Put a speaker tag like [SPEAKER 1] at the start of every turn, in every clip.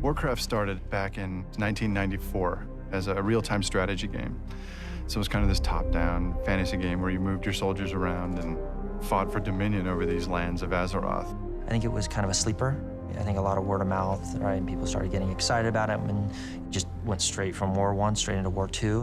[SPEAKER 1] Warcraft started back in 1994 as a real-time strategy game. So it was kind of this top-down fantasy game where you moved your soldiers around and fought for dominion over these lands of Azeroth.
[SPEAKER 2] I think it was kind of a sleeper. I think a lot of word of mouth, right? And people started getting excited about it and just went straight from War I straight into War II.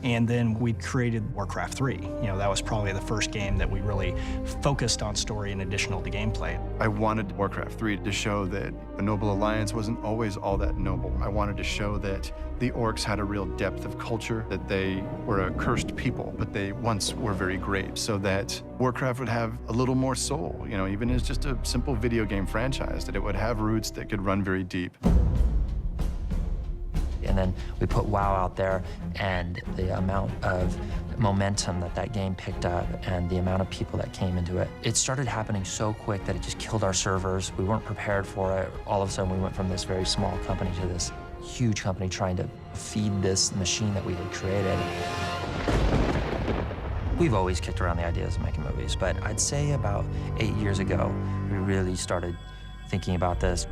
[SPEAKER 3] And then we created Warcraft 3. You know, that was probably the first game that we really focused on story in addition to gameplay.
[SPEAKER 1] I wanted Warcraft 3 to show that the Noble Alliance wasn't always all that noble. I wanted to show that the orcs had a real depth of culture, that they were a cursed people, but they once were very great, so that Warcraft would have a little more soul, you know, even as just a simple video game franchise, that it would have roots that could run very deep.
[SPEAKER 2] And then we put WoW out there, and the amount of momentum that that game picked up and the amount of people that came into it, it started happening so quick that it just killed our servers. We weren't prepared for it. All of a sudden, we went from this very small company to this huge company trying to feed this machine that we had created. We've always kicked around the ideas of making movies, but I'd say about 8 years ago, we really started thinking about this.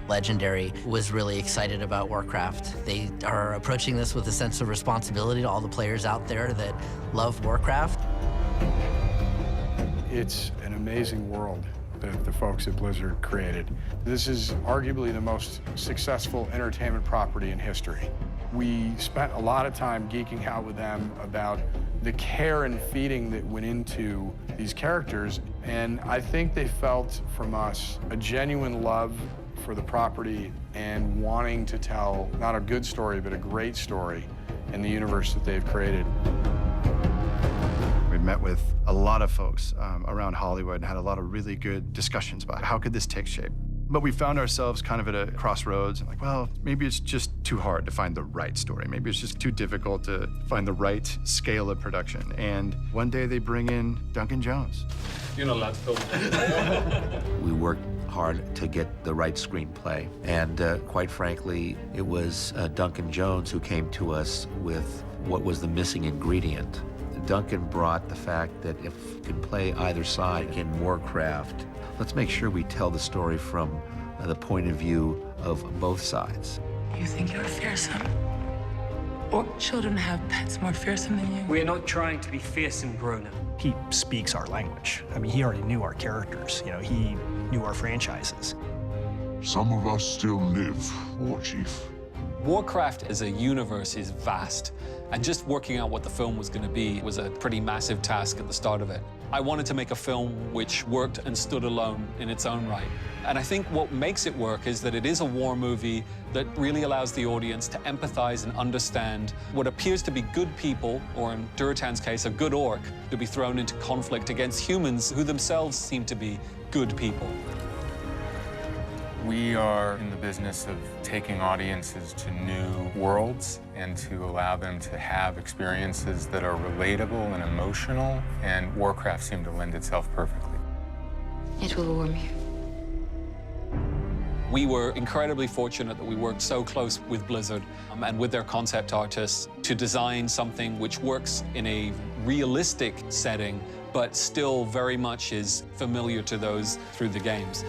[SPEAKER 4] Legendary was really excited about Warcraft. They are approaching this with a sense of responsibility to all the players out there that love Warcraft.
[SPEAKER 5] It's an amazing world that the folks at Blizzard created. This is arguably the most successful entertainment property in history. We spent a lot of time geeking out with them about the care and feeding that went into these characters, and I think they felt from us a genuine love for the property and wanting to tell not a good story, but a great story in the universe that they've created.
[SPEAKER 1] We met with a lot of folks around Hollywood and had a lot of really good discussions about how could this take shape. But we found ourselves kind of at a crossroads, like, well, maybe it's just too hard to find the right story. Maybe it's just too difficult to find the right scale of production. And one day they bring in Duncan Jones.
[SPEAKER 6] You're not allowed to film.
[SPEAKER 7] We worked hard to get the right screenplay. And quite frankly, it was Duncan Jones who came to us with what was the missing ingredient. Duncan brought the fact that if you can play either side in Warcraft, let's make sure we tell the story from the point of view of both sides.
[SPEAKER 8] You think you're fearsome? Or children have pets more fearsome than you?
[SPEAKER 9] We're not trying to be fearsome, Brona.
[SPEAKER 3] He speaks our language. I mean, he already knew our characters. You know, he knew our franchises.
[SPEAKER 10] Some of us still live, War Chief.
[SPEAKER 6] Warcraft as a universe is vast, and just working out what the film was going to be was a pretty massive task at the start of it. I wanted to make a film which worked and stood alone in its own right. And I think what makes it work is that it is a war movie that really allows the audience to empathize and understand what appears to be good people, or in Durotan's case, a good orc, to be thrown into conflict against humans who themselves seem to be good people.
[SPEAKER 11] We are in the business of taking audiences to new worlds and to allow them to have experiences that are relatable and emotional, and Warcraft seemed to lend itself perfectly.
[SPEAKER 8] It will warm you.
[SPEAKER 6] We were incredibly fortunate that we worked so close with Blizzard and with their concept artists to design something which works in a realistic setting, but still very much is familiar to those through the games.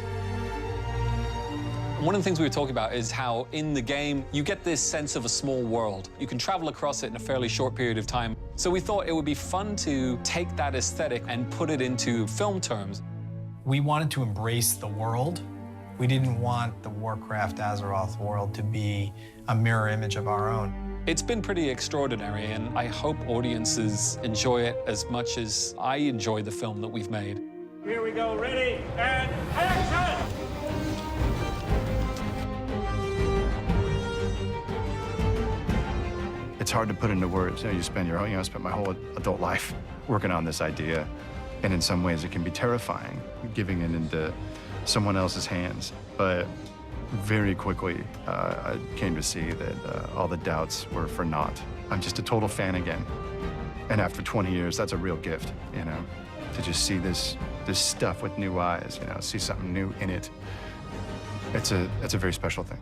[SPEAKER 6] One of the things we were talking about is how in the game you get this sense of a small world. You can travel across it in a fairly short period of time. So we thought it would be fun to take that aesthetic and put it into film terms.
[SPEAKER 12] We wanted to embrace the world. We didn't want the Warcraft Azeroth world to be a mirror image of our own.
[SPEAKER 6] It's been pretty extraordinary, and I hope audiences enjoy it as much as I enjoy the film that we've made.
[SPEAKER 9] Here we go, ready, and action!
[SPEAKER 1] It's hard to put into words. You know, I spent my whole adult life working on this idea, and in some ways it can be terrifying, giving it into someone else's hands. But very quickly, I came to see that all the doubts were for naught. I'm just a total fan again. And after 20 years, that's a real gift, you know, to just see this stuff with new eyes, you know, see something new in it. It's a very special thing.